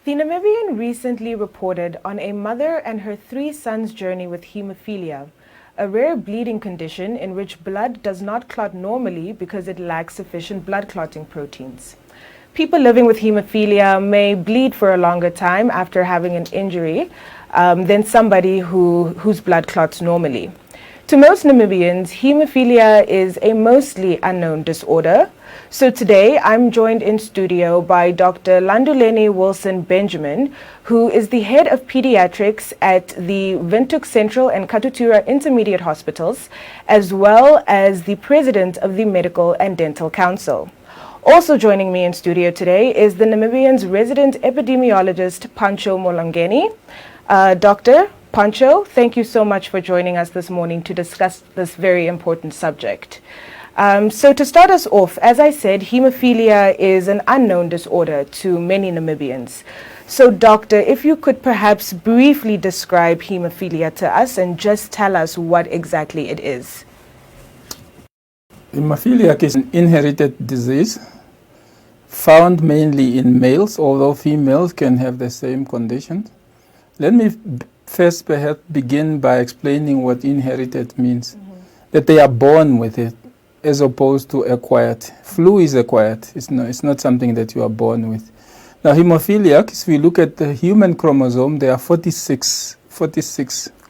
The Namibian recently reported on a mother and her 3 sons' journey with hemophilia, a rare bleeding condition in which blood does not clot normally because it lacks sufficient blood clotting proteins. People living with hemophilia may bleed for a longer time after having an injury than somebody whose blood clots normally. To most Namibians, hemophilia is a mostly unknown disorder. So today, I'm joined in studio by Dr. Landuleni Wilson-Benjamin, who is the head of pediatrics at the Windhoek Central and Katutura Intermediate Hospitals, as well as the president of the Medical and Dental Council. Also joining me in studio today is the Namibian's resident epidemiologist, Pancho Mulongeni. Dr. Pancho, thank you so much for joining us this morning to discuss this very important subject. So to start us off, as I said, hemophilia is an unknown disorder to many Namibians. So doctor, if you could perhaps briefly describe hemophilia to us and just tell us what exactly it is. Hemophilia is an inherited disease found mainly in males, although females can have the same condition. Let me first perhaps begin by explaining what inherited means. That they are born with it as opposed to acquired. Flu is acquired. It's not something that you are born with. Now hemophilia, if we look at the human chromosome, there are 46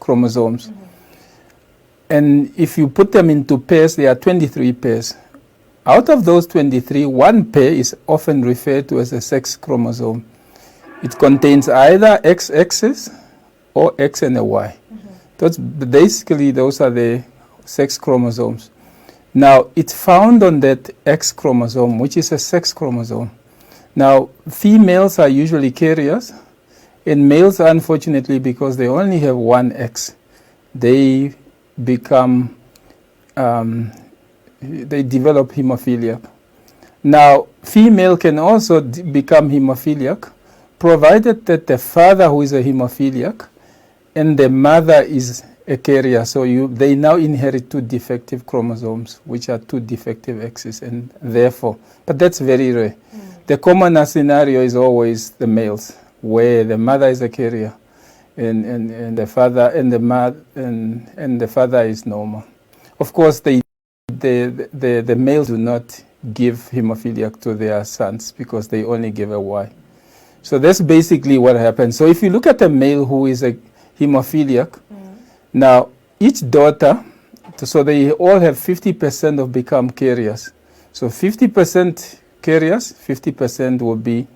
chromosomes. And if you put them into pairs, there are 23 pairs. Out of those 23, one pair is often referred to as a sex chromosome. It contains either X-axis or X and a Y. Those are the sex chromosomes. Now, it's found on that X chromosome, which is a sex chromosome. Now, females are usually carriers, and males, unfortunately, because they only have one X, they become, they develop hemophilia. Now, female can also become hemophiliac, provided that the father who is a hemophiliac and the mother is a carrier. So they now inherit 2 defective chromosomes, which are 2 defective X's, and therefore, but that's very rare. The commoner scenario is always the males, where the mother is a carrier and the father and the father is normal. Of course, the males do not give hemophilia to their sons because they only give a Y. So that's basically what happens. So if you look at a male who is a hemophiliac, now each daughter, so they all have 50% of become carriers. So 50% carriers, 50% will be,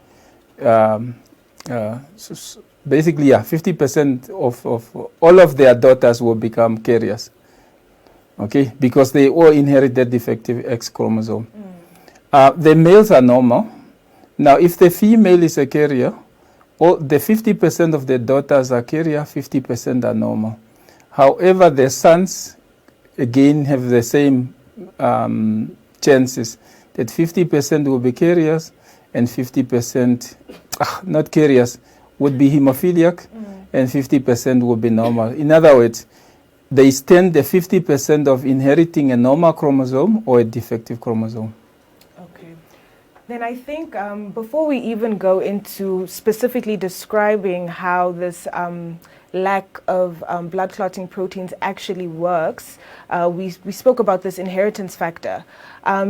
basically, 50% of all of their daughters will become carriers. Okay, because they all inherit that defective X chromosome. The males are normal. Now, if the female is a carrier, all the 50% of the daughters are carrier, 50% are normal. However, the sons, again, have the same chances, that 50% will be carriers and 50%, not carriers, would be hemophiliac and 50% will be normal. In other words, they stand the 50% of inheriting a normal chromosome or a defective chromosome. Okay. Then I think before we even go into specifically describing how this lack of blood clotting proteins actually works, we spoke about this inheritance factor.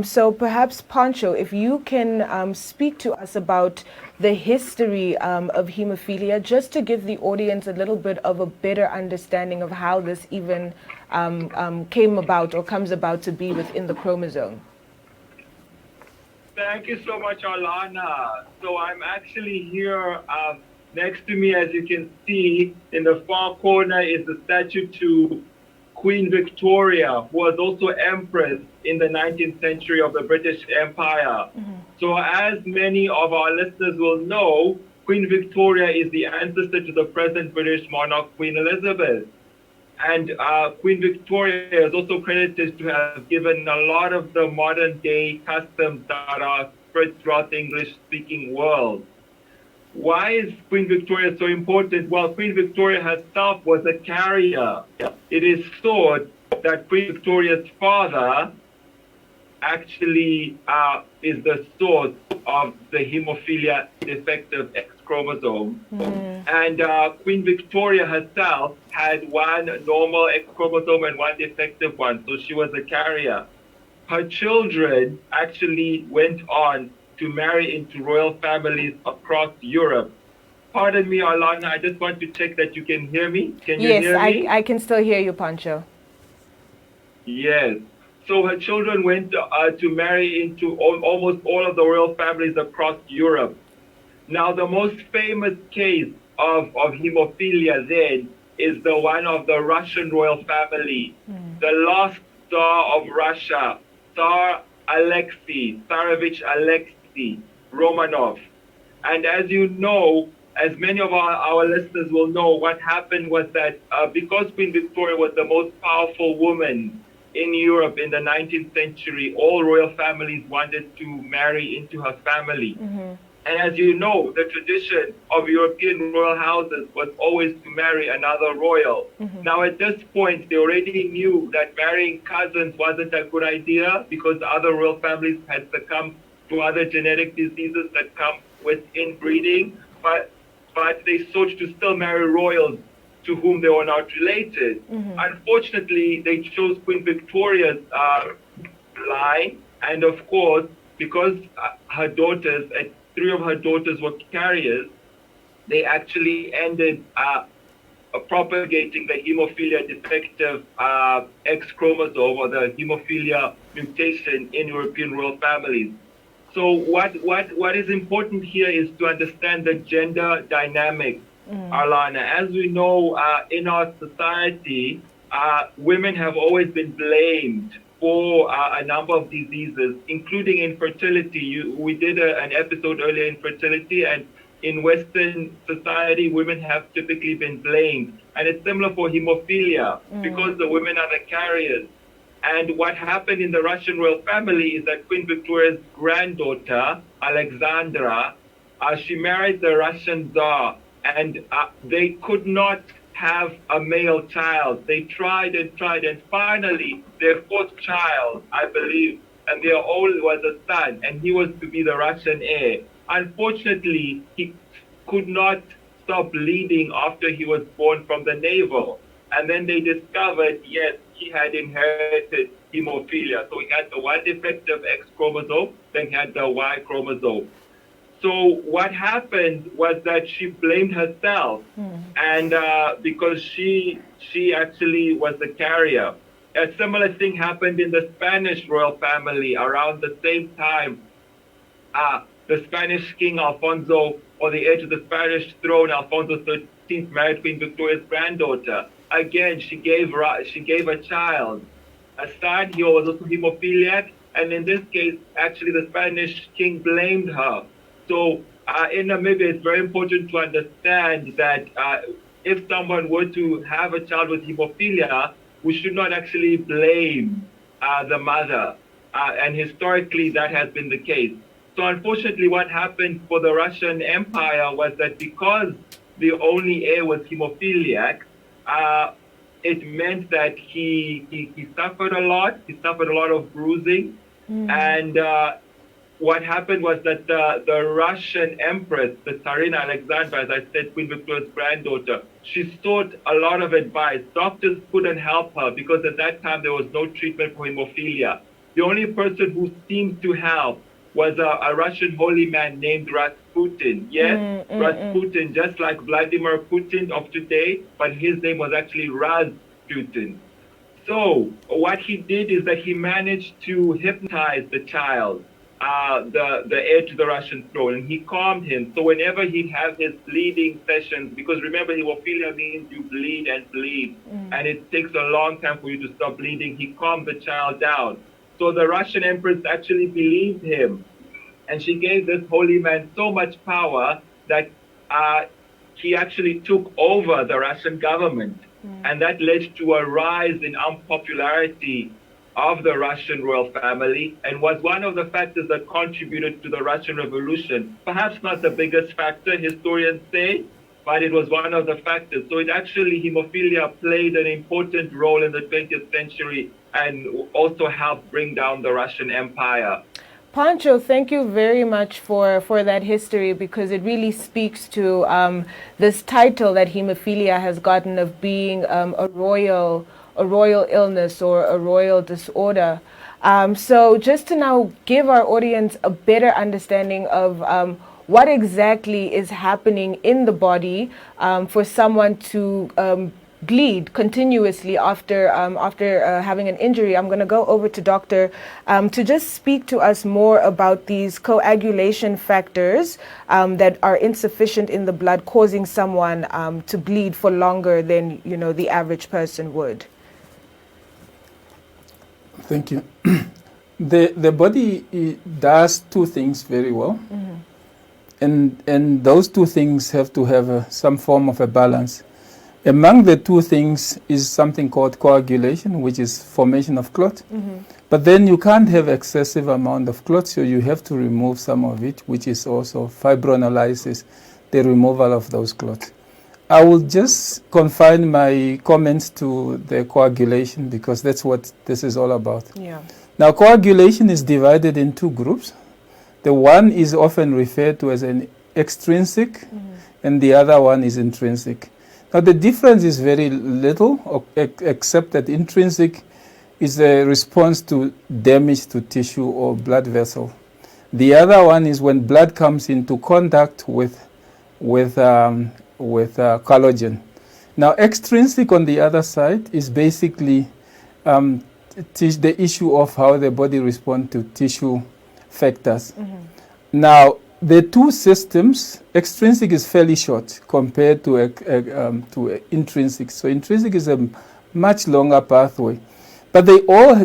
So perhaps, Pancho, if you can speak to us about the history of hemophilia, just to give the audience a little bit of a better understanding of how this even came about or comes about to be within the chromosome. Thank you so much, Alana. So I'm actually here. Next to me, as you can see, in the far corner is the statue to Queen Victoria, who was also Empress in the 19th century of the British Empire. So as many of our listeners will know, Queen Victoria is the ancestor to the present British monarch, Queen Elizabeth. And Queen Victoria is also credited to have given a lot of the modern day customs that are spread throughout the English-speaking world. Why is Queen Victoria so important? Well, Queen Victoria herself was a carrier. It is thought that Queen Victoria's father actually is the source of the hemophilia defective X chromosome. And Queen Victoria herself had one normal X chromosome and one defective one, so she was a carrier. Her children actually went on to marry into royal families across Europe. Pardon me, Alana, I just want to check that you can hear me. Can you hear me? Yes, I can still hear you, Pancho. Yes. So her children went to marry into almost all of the royal families across Europe. Now, the most famous case of hemophilia then is the one of the Russian royal family, the lost Tsar of Russia, Tsar Tsarevich Alexei Romanov. And as you know, as many of our listeners will know, what happened was that because Queen Victoria was the most powerful woman in Europe in the 19th century, all royal families wanted to marry into her family. And as you know, the tradition of European royal houses was always to marry another royal. Now, at this point, they already knew that marrying cousins wasn't a good idea because other royal families had succumbed to other genetic diseases that come with inbreeding. But they sought to still marry royals to whom they were not related. Unfortunately, they chose Queen Victoria's line. And of course, because her daughters, three of her daughters were carriers, they actually ended propagating the hemophilia defective X chromosome or the hemophilia mutation in European royal families. So what is important here is to understand the gender dynamic, Arlana. As we know, in our society, women have always been blamed for a number of diseases, including infertility. We did an episode earlier, infertility, and in Western society, women have typically been blamed. And it's similar for hemophilia, because the women are the carriers. And what happened in the Russian royal family is that Queen Victoria's granddaughter, Alexandra, she married the Russian Tsar, and they could not have a male child. They tried and tried, and finally, their fourth child, I believe, and their old was a son, and he was to be the Russian heir. Unfortunately, he could not stop bleeding after he was born from the navel. And then they discovered, yes, he had inherited hemophilia. So he had the one defective X chromosome, then he had the Y chromosome. So what happened was that she blamed herself, and because she actually was the carrier. A similar thing happened in the Spanish royal family around the same time. The Spanish king Alfonso, or the heir to the Spanish throne, Alfonso XIII, married Queen Victoria's granddaughter. Again, she gave a child, a son. He was also hemophiliac, and in this case, actually, the Spanish king blamed her. So in Namibia, it's very important to understand that if someone were to have a child with hemophilia, we should not actually blame the mother. And historically, that has been the case. So unfortunately, what happened for the Russian Empire was that because the only heir was hemophiliac, it meant that he suffered a lot. He suffered a lot of bruising. And what happened was that the Russian empress, the Tsarina Alexandra, as I said, Queen Victoria's granddaughter, she sought a lot of advice. Doctors couldn't help her because at that time there was no treatment for hemophilia. The only person who seemed to help was a Russian holy man named Rasputin. Yes, Rasputin, just like Vladimir Putin of today, but his name was actually Rasputin. So what he did is that he managed to hypnotize the child, the heir to the Russian throne, and he calmed him. So whenever he'd have his bleeding sessions, because remember, hemophilia means you bleed and bleed, and it takes a long time for you to stop bleeding, he calmed the child down. So the Russian empress actually believed him, and she gave this holy man so much power that he actually took over the Russian government. And that led to a rise in unpopularity of the Russian royal family, and was one of the factors that contributed to the Russian Revolution. Perhaps not the biggest factor, historians say, but it was one of the factors. So it actually, hemophilia played an important role in the 20th century and also helped bring down the Russian Empire. Pancho, thank you very much for that history, because it really speaks to this title that hemophilia has gotten of being a royal illness or a royal disorder. So just to now give our audience a better understanding of what exactly is happening in the body for someone to bleed continuously after having an injury, I'm going to go over to Doctor to just speak to us more about these coagulation factors that are insufficient in the blood, causing someone to bleed for longer than the average person would. Thank you. The body does two things very well, and those two things have to have some form of a balance. Among the two things is something called coagulation, which is formation of clot. But then you can't have excessive amount of clot, so you have to remove some of it, which is also fibrinolysis, the removal of those clots. I will just confine my comments to the coagulation, because that's what this is all about. Yeah. Now, coagulation is divided in two groups. The one is often referred to as an extrinsic, and the other one is intrinsic. Now, the difference is very little, except that intrinsic is a response to damage to tissue or blood vessel. The other one is when blood comes into contact with collagen. Now, extrinsic on the other side is basically the issue of how the body responds to tissue factors. Now, the two systems, extrinsic is fairly short compared to intrinsic. So intrinsic is a much longer pathway. But they all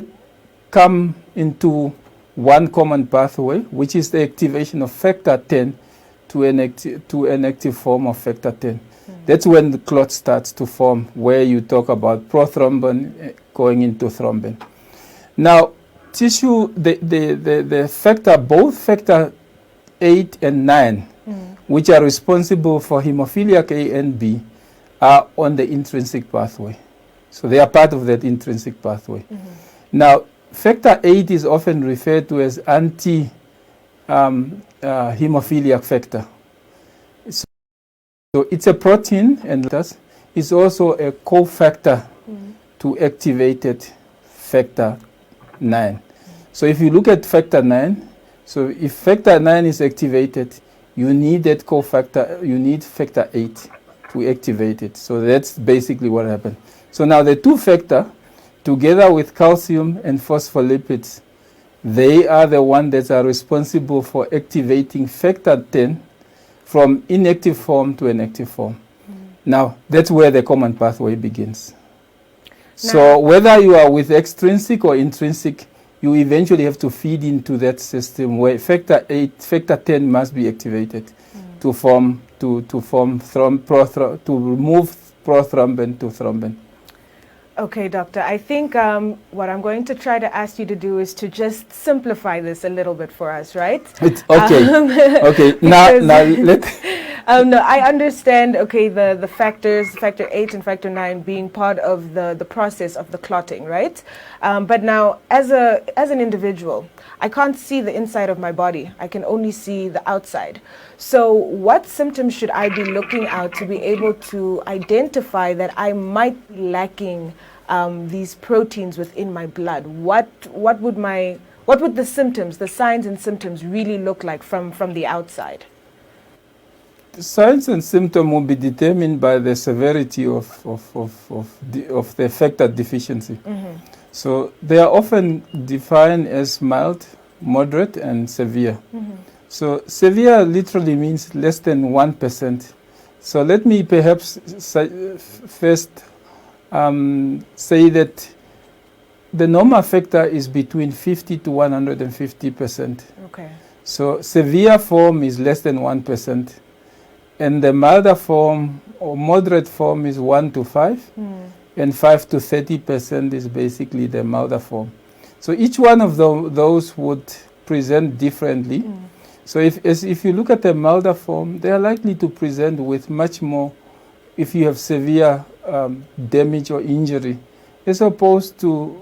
come into one common pathway, which is the activation of factor 10 to an active form of factor 10. That's when the clot starts to form, where you talk about prothrombin going into thrombin. Now, tissue, the factor, both factor 8 and 9, which are responsible for hemophilia A and B, are on the intrinsic pathway. So they are part of that intrinsic pathway. Now, factor 8 is often referred to as anti-hemophiliac factor. So it's a protein, and it's also a cofactor to activated factor 9. So if you look at factor 9, so if factor 9 is activated, you need that cofactor, you need factor 8 to activate it. So that's basically what happened. So now the two factor, together with calcium and phospholipids, they are the ones that are responsible for activating factor 10 from inactive form to an active form. Now, that's where the common pathway begins. So whether you are with extrinsic or intrinsic, you eventually have to feed into that system where factor 10 must be activated to remove prothrombin to thrombin. Okay, doctor. I think what I'm going to try to ask you to do is to just simplify this a little bit for us, right? Okay. Okay. Now let. No, I understand. Okay, the factors, factor 8 and factor 9, being part of the process of the clotting, right? But now, as an individual, I can't see the inside of my body. I can only see the outside. So, what symptoms should I be looking out to be able to identify that I might be lacking these proteins within my blood? What would the symptoms, the signs and symptoms, really look like from the outside? The signs and symptoms will be determined by the severity of the factor deficiency. So they are often defined as mild, moderate, and severe. So severe literally means less than 1%. So let me perhaps first say that the normal factor is between 50 to 150%. Okay. So severe form is less than 1%. And the milder form or moderate form is 1 to 5, and 5 to 30% is basically the milder form. So each one of those would present differently. So if you look at the milder form, they are likely to present with much more if you have severe damage or injury, as opposed to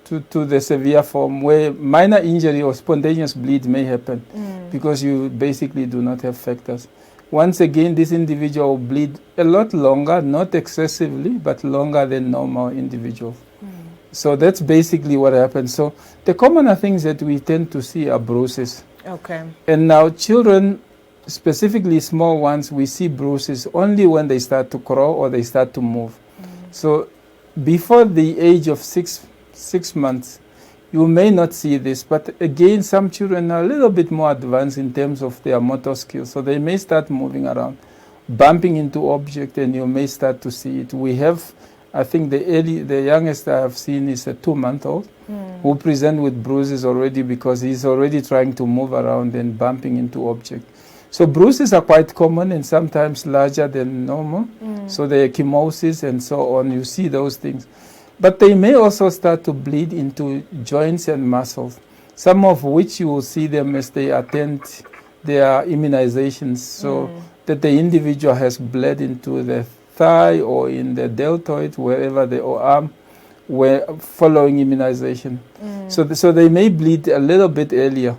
to the severe form, where minor injury or spontaneous bleed may happen because you basically do not have factors. Once again, this individual will bleed a lot longer, not excessively, but longer than normal individuals. So that's basically what happens. So the commoner things that we tend to see are bruises. Okay. And now children, specifically small ones, we see bruises only when they start to crawl or they start to move. So before the age of six months, you may not see this, but again, some children are a little bit more advanced in terms of their motor skills. So they may start moving around, bumping into objects, and you may start to see it. We have, I think the youngest I have seen is a 2-month-old who present with bruises already because he's already trying to move around and bumping into objects. So bruises are quite common and sometimes larger than normal. So the ecchymosis and so on, you see those things. But they may also start to bleed into joints and muscles, some of which you will see them as they attend their immunizations, so that the individual has bled into the thigh or in the deltoid, wherever the arm, where following immunization. So they may bleed a little bit earlier.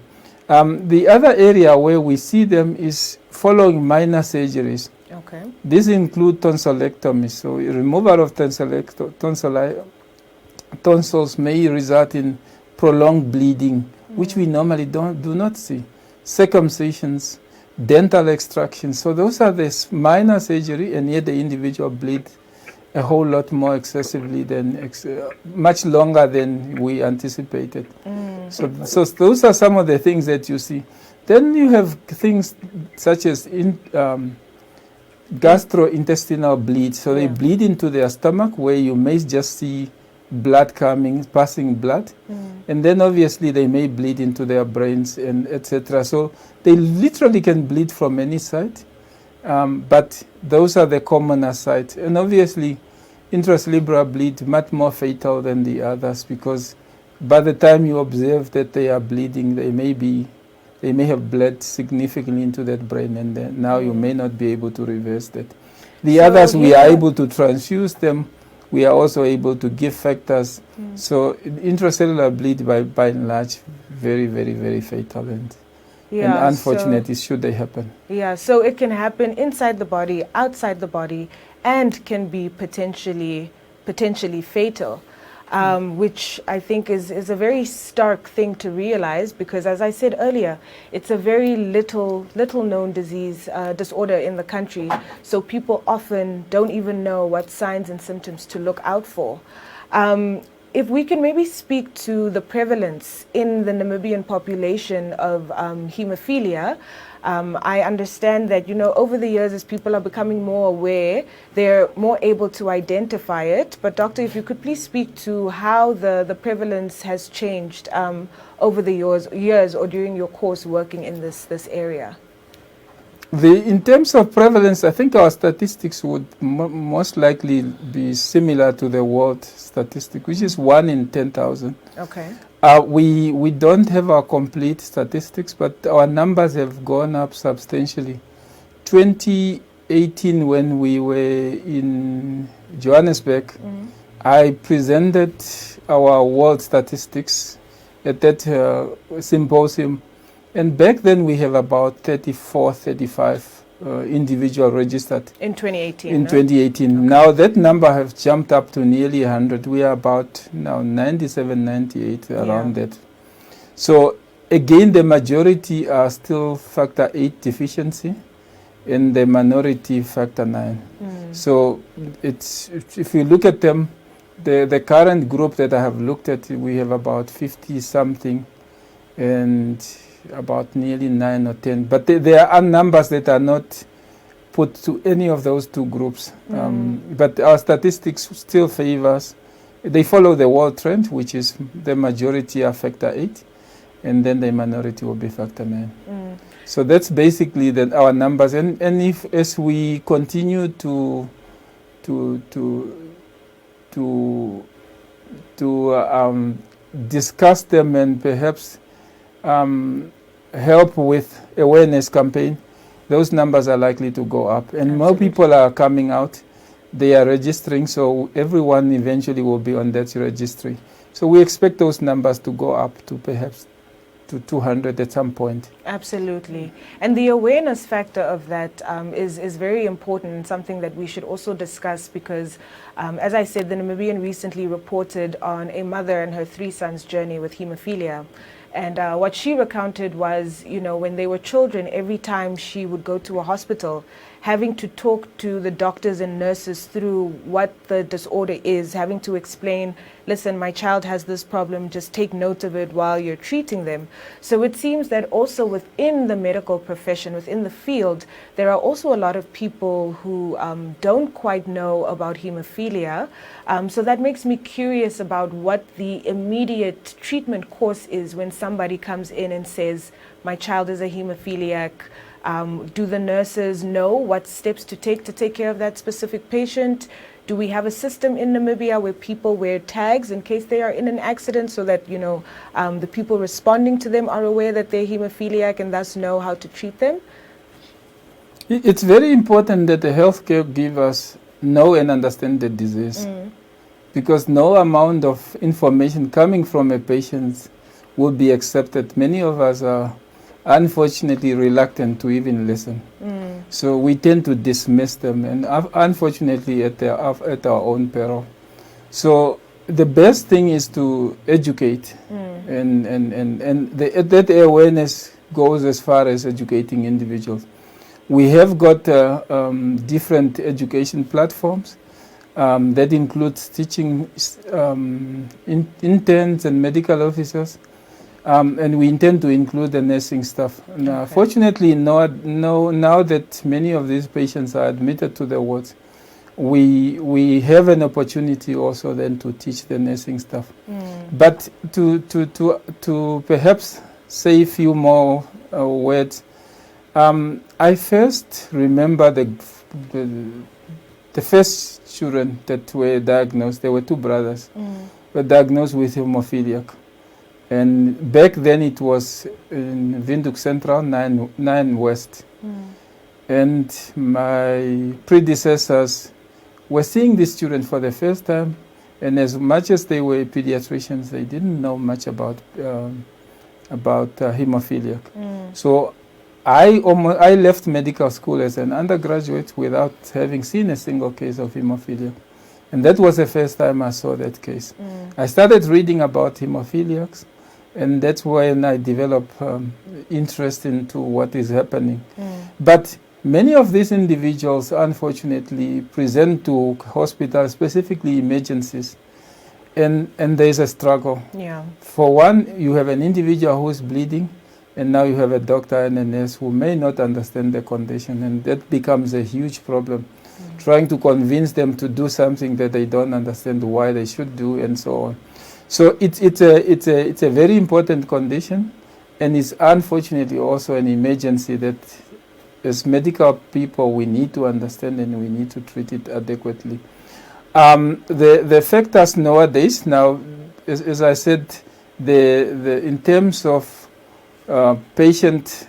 The other area where we see them is following minor surgeries. Okay. These include tonsillectomy. So removal of tonsils may result in prolonged bleeding, which we normally do not see. Circumcisions, dental extractions. So those are the minor surgery, and yet the individual bleeds a whole lot more excessively than much longer than we anticipated. So those are some of the things that you see. Then you have things such as gastrointestinal bleed. So they bleed into their stomach, where you may just see blood passing blood, and then obviously they may bleed into their brains and etc. So they literally can bleed from any side, but those are the commoner sites. And obviously intracerebral bleed much more fatal than the others, because by the time you observe that they are bleeding, they may have bled significantly into that brain, and then now you may not be able to reverse that. The others, we are able to transfuse them. We are also able to give factors. So intracellular bleed, by and large, very, very, very fatal, and unfortunately, should they happen. Yeah, so it can happen inside the body, outside the body, and can be potentially fatal. Which I think is a very stark thing to realize, because as I said earlier, it's a very little known disorder in the country, so people often don't even know what signs and symptoms to look out for. If we can maybe speak to the prevalence in the Namibian population of hemophilia. I understand that, over the years, as people are becoming more aware, they're more able to identify it. But doctor, if you could please speak to how the prevalence has changed over the years or during your course working in this area. In terms of prevalence, I think our statistics would most likely be similar to the world statistic, which is 1 in 10,000. Okay. We don't have our complete statistics, but our numbers have gone up substantially. 2018, when we were in Johannesburg, I presented our world statistics at that symposium. And back then we have about 34, 35 individual registered. In 2018? In 2018. Okay. Now that number has jumped up to nearly 100. We are about now 97, 98, around that. So again, the majority are still factor 8 deficiency, and the minority factor 9. So if you look at them, the current group that I have looked at, we have about 50 something, and about nearly 9 or 10, but there are numbers that are not put to any of those two groups. But our statistics still favor us. They follow the world trend, which is the majority are factor 8, and then the minority will be factor 9. So that's basically our numbers. And if as we continue to discuss them and perhaps help with awareness campaign, those numbers are likely to go up. And more people are coming out. They are registering, so everyone eventually will be on that registry. So we expect those numbers to go up to perhaps to 200 at some point. Absolutely. And the awareness factor of that is very important and something that we should also discuss because, as I said, the Namibian recently reported on a mother and her 3 sons' journey with hemophilia. And what she recounted was, you know, when they were children, every time she would go to a hospital, having to talk to the doctors and nurses through what the disorder is, having to explain, listen, my child has this problem, just take note of it while you're treating them. So it seems that also within the medical profession, within the field, there are also a lot of people who don't quite know about hemophilia. So that makes me curious about what the immediate treatment course is when somebody comes in and says, my child is a hemophiliac. Do the nurses know what steps to take care of that specific patient? Do we have a system in Namibia where people wear tags in case they are in an accident so that, you know, the people responding to them are aware that they're hemophiliac and thus know how to treat them? It's very important that the healthcare givers know and understand the disease because no amount of information coming from a patient will be accepted. Many of us are unfortunately reluctant to even listen. So we tend to dismiss them, and unfortunately at our own peril. So the best thing is to educate, and that awareness goes as far as educating individuals. We have got different education platforms that includes teaching interns and medical officers. And we intend to include the nursing staff. Now, fortunately, now that many of these patients are admitted to the wards, we have an opportunity also then to teach the nursing staff. But to perhaps say a few more words, I first remember the first children that were diagnosed. There were 2 brothers, were diagnosed with hemophilia. And back then it was in Windhoek Central, 9 West. And my predecessors were seeing these children for the first time. And as much as they were pediatricians, they didn't know much about hemophilia. So I left medical school as an undergraduate without having seen a single case of hemophilia. And that was the first time I saw that case. I started reading about hemophiliacs. And that's when I developed interest into what is happening. But many of these individuals, unfortunately, present to hospitals, specifically emergencies, and there's a struggle. For one, you have an individual who is bleeding, and now you have a doctor and a nurse who may not understand the condition, and that becomes a huge problem. Trying to convince them to do something that they don't understand why they should do, and so on. So it's a very important condition, and it's unfortunately also an emergency that as medical people we need to understand and we need to treat it adequately. The factors nowadays, now, as I said, in terms of patient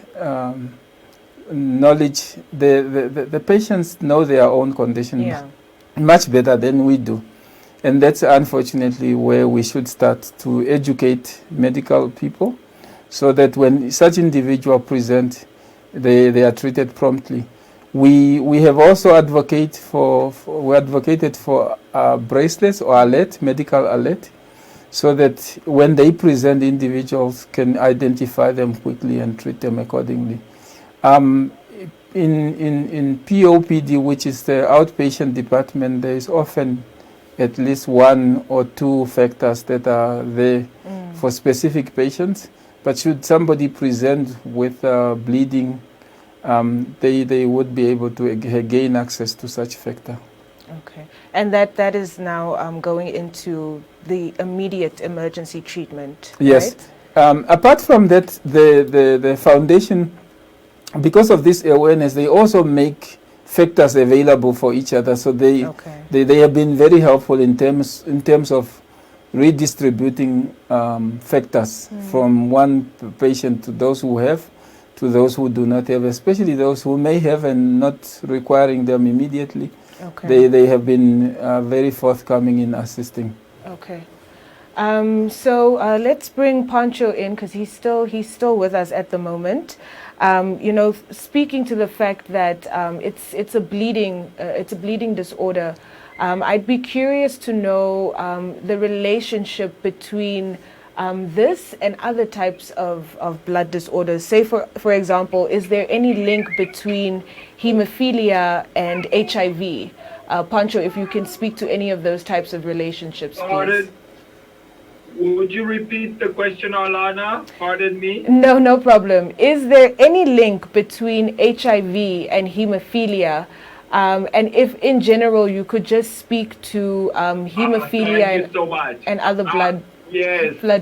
knowledge, the patients know their own condition much better than we do. And that's unfortunately where we should start to educate medical people so that when such individuals present, they are treated promptly. We have also advocated for bracelets or alert, medical alert, so that when they present, individuals can identify them quickly and treat them accordingly. In POPD, which is the outpatient department, there is often at least 1 or 2 factors that are there for specific patients. But should somebody present with bleeding, they would be able to gain access to such factor. Okay. And that is now going into the immediate emergency treatment, yes. Right? Apart from that, the foundation, because of this awareness, they also make factors available for each other, so they have been very helpful in terms of redistributing factors from one patient to those who have, to those who do not have, especially those who may have and not requiring them immediately. They have been very forthcoming in assisting. Okay. Let's bring Pancho in because he's still with us at the moment. Speaking to the fact that it's a bleeding disorder. I'd be curious to know the relationship between this and other types of blood disorders. Say, for example, is there any link between hemophilia and HIV? Pancho, if you can speak to any of those types of relationships, please. Would you repeat the question, Alana? Pardon me? No problem. Is there any link between HIV and hemophilia? And if in general you could just speak to hemophilia and other blood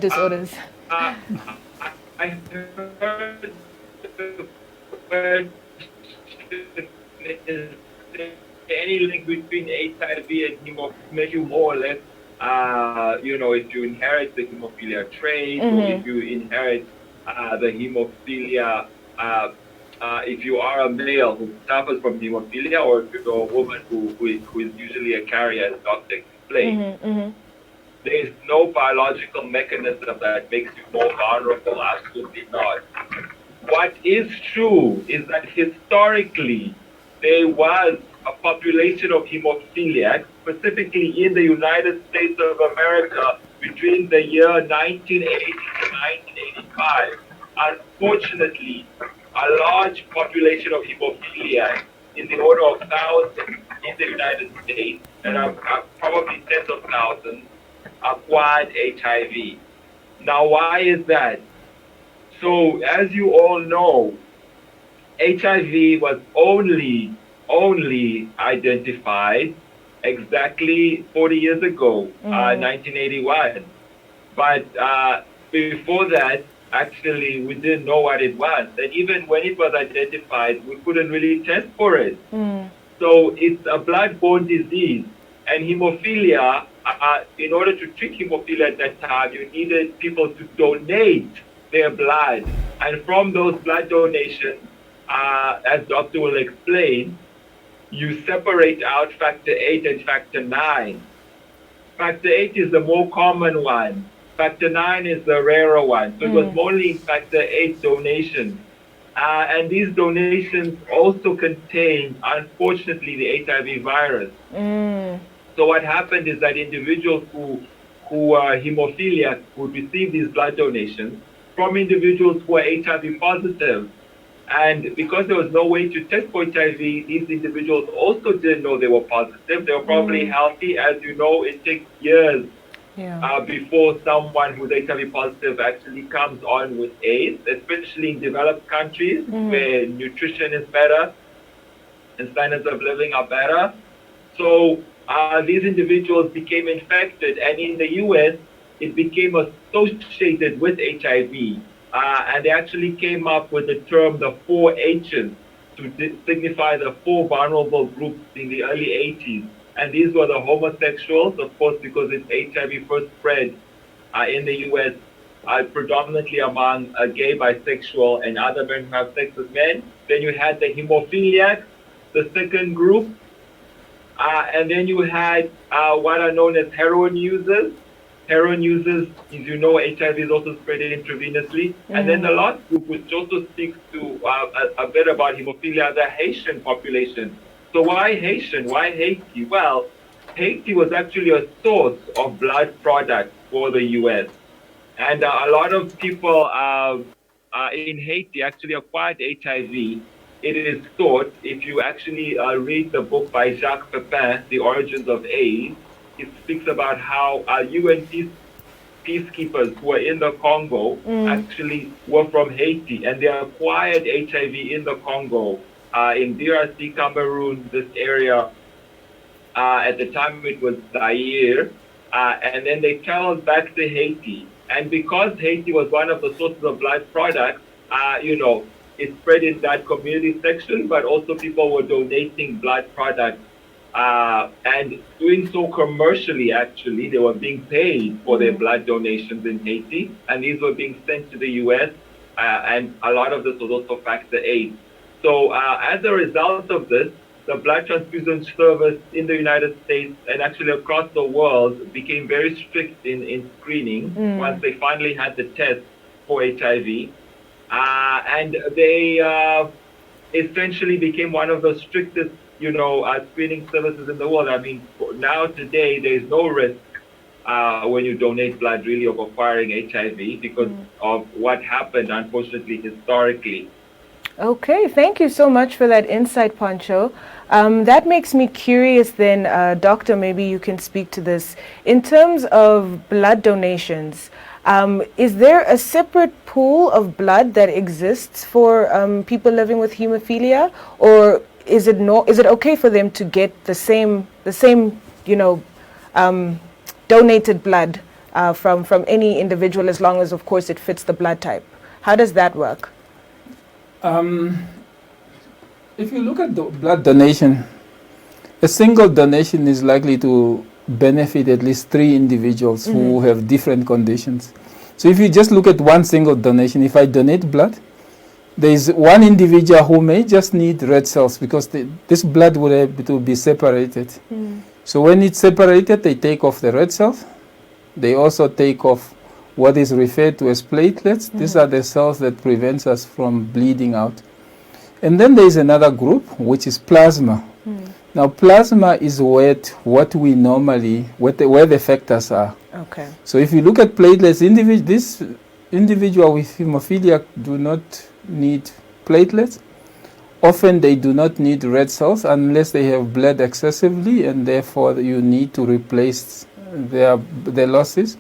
disorders. I heard the question, is there any link between HIV and hemophilia, more or less? If you inherit the hemophilia trait, or if you inherit the hemophilia, if you are a male who suffers from hemophilia, or if you're a woman who is usually a carrier, as Dr. explained. There is no biological mechanism that makes you more vulnerable, absolutely not. What is true is that historically, there was a population of hemophiliacs, specifically in the United States of America, between the year 1980 to 1985. Unfortunately, a large population of hemophiliacs, in the order of thousands in the United States, and probably tens of thousands, acquired HIV. Now, why is that? So, as you all know, HIV was only identified exactly 40 years ago, 1981. But before that, actually, we didn't know what it was. And even when it was identified, we couldn't really test for it. So it's a blood-borne disease. And hemophilia, in order to treat hemophilia at that time, you needed people to donate their blood. And from those blood donations, as Doctor will explain, you separate out factor 8 and factor 9. Factor 8 is the more common one. Factor 9 is the rarer one. So it was only in factor 8 donations. And these donations also contain, unfortunately, the HIV virus. So what happened is that individuals who are hemophiliac would receive these blood donations from individuals who are HIV positive. And because there was no way to test for HIV, these individuals also didn't know they were positive. They were probably healthy. As you know, it takes years before someone who's HIV positive actually comes on with AIDS, especially in developed countries where nutrition is better and standards of living are better. So these individuals became infected, and in the US, it became associated with HIV. And they actually came up with the term the 4 H's to signify the 4 vulnerable groups in the early 80s. And these were the homosexuals, of course, because HIV first spread in the US predominantly among gay, bisexual, and other men who have sex with men. Then you had the hemophiliacs, the second group. And then you had what are known as heroin users. Heroin users, as you know, HIV is also spread intravenously. And then the last group, which also speaks to a bit about hemophilia, the Haitian population. So why Haitian? Why Haiti? Well, Haiti was actually a source of blood products for the US. And a lot of people in Haiti actually acquired HIV. It is thought, if you actually read the book by Jacques Pepin, The Origins of AIDS, it speaks about how UN peacekeepers who were in the Congo actually were from Haiti, and they acquired HIV in the Congo, in DRC, Cameroon, this area. At the time it was Zaire, and then they traveled back to Haiti. And because Haiti was one of the sources of blood products, it spread in that community section, but also people were donating blood products. And doing so commercially, actually, they were being paid for their blood donations in Haiti, and these were being sent to the US, and a lot of this was also factor 8. So as a result of this, the blood transfusion service in the United States and actually across the world became very strict in screening once they finally had the test for HIV. And they essentially became one of the strictest, screening services in the world. I mean, now today, there's no risk when you donate blood really of acquiring HIV because of what happened, unfortunately, historically. Okay, thank you so much for that insight, Pancho. That makes me curious then, Doctor, maybe you can speak to this. In terms of blood donations, is there a separate pool of blood that exists for people living with hemophilia, or is it okay for them to get the same donated blood from any individual as long as, of course, it fits the blood type? How does that work? If you look at the blood donation, a single donation is likely to benefit at least 3 individuals who have different conditions. So if you just look at one single donation, if I donate blood, there is one individual who may just need red cells because this blood would have to be separated. So when it's separated, they take off the red cells. They also take off what is referred to as platelets. These are the cells that prevents us from bleeding out. And then there is another group, which is plasma. Now, plasma is where the factors are. Okay. So if you look at platelets, this individual with hemophilia do not need platelets. Often they do not need red cells unless they have bled excessively, and therefore you need to replace their losses.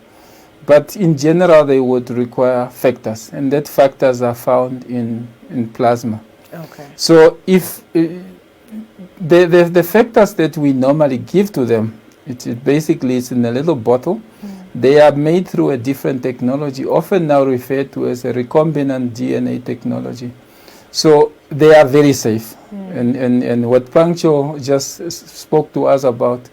But in general, they would require factors, and that factors are found in plasma. Okay. So if the factors that we normally give to them, it basically is in a little bottle. They are made through a different technology, often now referred to as a recombinant DNA technology. So they are very safe. And what Pancho just spoke to us about,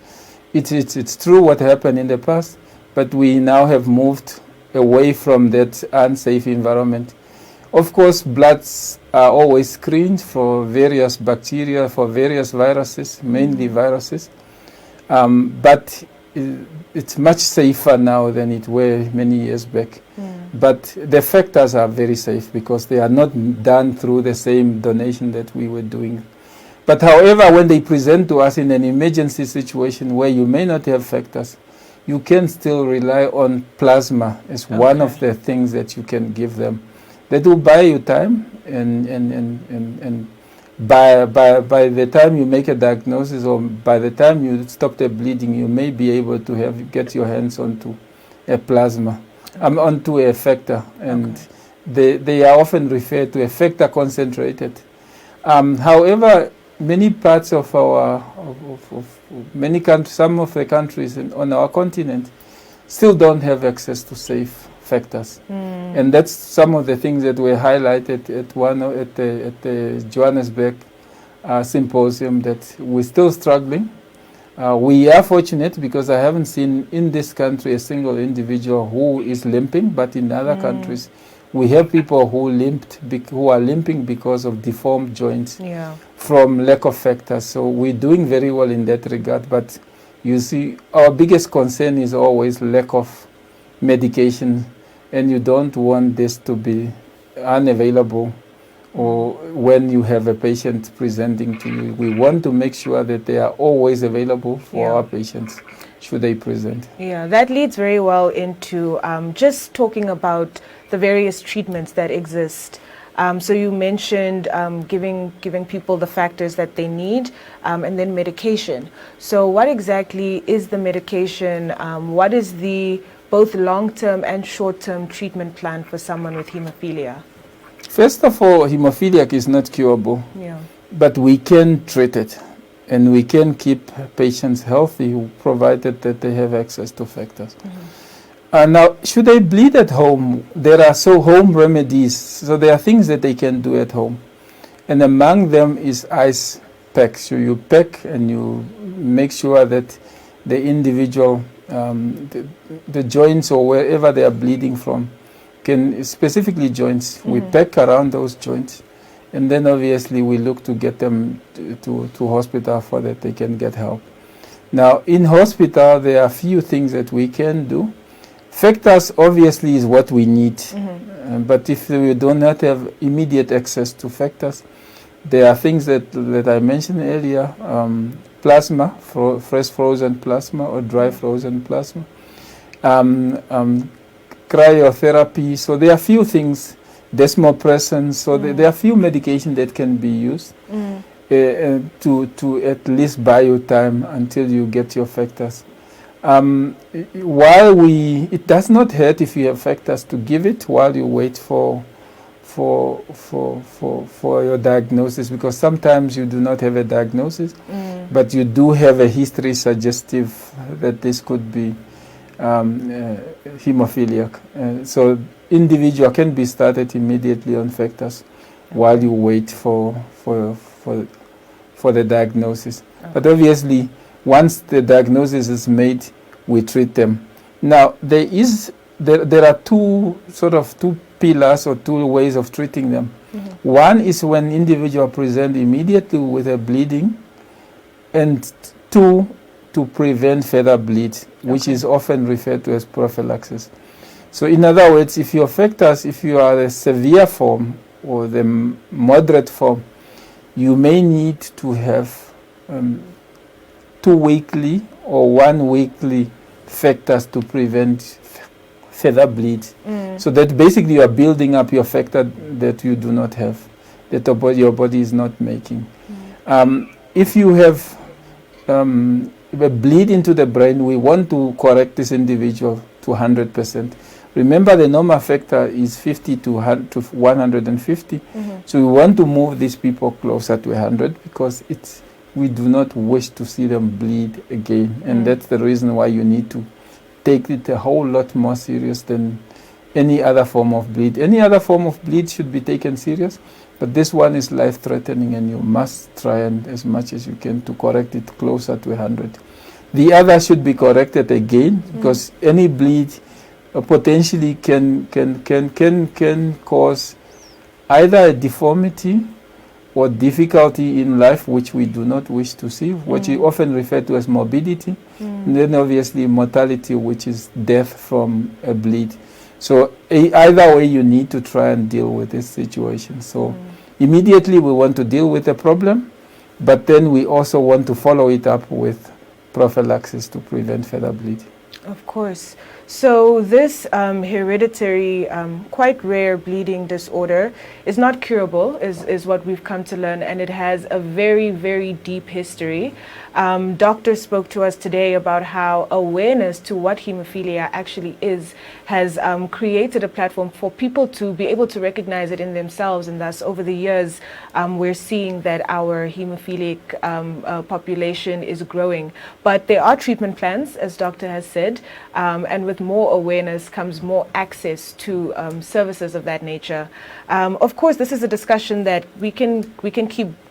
it's true what happened in the past, but we now have moved away from that unsafe environment. Of course, bloods are always screened for various bacteria, for various viruses, mainly viruses. But it's much safer now than it were many years back. But the factors are very safe because they are not done through the same donation that we were doing. But however, when they present to us in an emergency situation where you may not have factors, you can still rely on plasma as one of the things that you can give them. That will buy you time, and by the time you make a diagnosis or by the time you stop the bleeding, you may be able to get your hands onto a plasma, onto a factor, and they are often referred to a factor concentrated. However, many parts of some of the countries on our continent still don't have access to safe factors, and that's some of the things that were highlighted at the Johannesburg symposium, that we're still struggling. We are fortunate because I haven't seen in this country a single individual who is limping, but in other countries we have people who are limping because of deformed joints from lack of factors. So we're doing very well in that regard, but you see, our biggest concern is always lack of medication, and you don't want this to be unavailable or when you have a patient presenting to you. We want to make sure that they are always available for our patients should they present. Yeah, that leads very well into just talking about the various treatments that exist. So you mentioned giving people the factors that they need, and then medication. So what exactly is the medication? What is the both long-term and short-term treatment plan for someone with hemophilia? First of all, hemophilia is not curable, but we can treat it, and we can keep patients healthy provided that they have access to factors. Now, should they bleed at home, there are home remedies. So there are things that they can do at home. And among them is ice packs. So you pack and you make sure that the individual, the joints or wherever they are bleeding from, specifically joints, we pack around those joints. And then obviously we look to get them to hospital for that they can get help. Now in hospital there are a few things that we can do. Factors obviously is what we need, but if we do not have immediate access to factors, there are things that I mentioned earlier, plasma, fresh frozen plasma or dry frozen plasma, cryotherapy. So there are few things, desmopressin. So there are few medications that can be used to at least buy you time until you get your factors. It does not hurt if you have factors to give it while you wait for your diagnosis, because sometimes you do not have a diagnosis, but you do have a history suggestive that this could be hemophilia. So individual can be started immediately on factors while you wait for the diagnosis. But obviously, once the diagnosis is made, we treat them. Now there are two pillars or two ways of treating them. One is when individual present immediately with a bleeding, and two, to prevent further bleed, which is often referred to as prophylaxis. So in other words, if you affect us, if you are a severe form or the moderate form, you may need to have 2 weekly or 1 weekly factors to prevent further bleed. So that basically you are building up your factor that you do not have, that your body is not making. If you have a bleed into the brain, we want to correct this individual to 100%. Remember, the normal factor is 50 to 150. So we want to move these people closer to 100 because we do not wish to see them bleed again. And that's the reason why you need to take it a whole lot more serious than any other form of bleed. Any other form of bleed should be taken serious, but this one is life-threatening, and you must try and as much as you can to correct it closer to 100. The other should be corrected again, because any bleed potentially can cause either a deformity or difficulty in life, which we do not wish to see, which is often referred to as morbidity, and then obviously mortality, which is death from a bleed. So either way, you need to try and deal with this situation. So immediately we want to deal with the problem, but then we also want to follow it up with prophylaxis to prevent further bleed. Of course. So this hereditary, quite rare bleeding disorder is not curable, is what we've come to learn, and it has a very, very deep history. Doctor spoke to us today about how awareness to what hemophilia actually is has created a platform for people to be able to recognize it in themselves, and thus over the years we're seeing that our hemophilic population is growing. But there are treatment plans, as Doctor has said, and with more awareness comes more access to services of that nature. Of course, this is a discussion that we can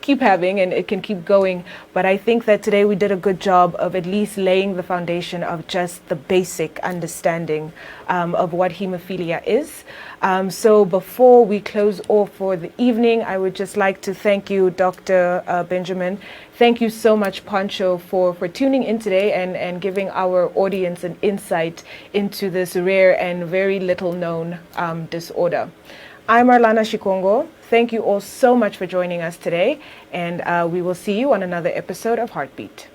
keep having, and it can keep going, but I think that today we did a good job of at least laying the foundation of just the basic understanding of what hemophilia is. So before we close off for the evening, I would just like to thank you, Dr. Benjamin. Thank you so much, Pancho, for tuning in today and giving our audience an insight into this rare and very little known disorder. I'm Arlana Shikongo. Thank you all so much for joining us today, and we will see you on another episode of Heartbeat.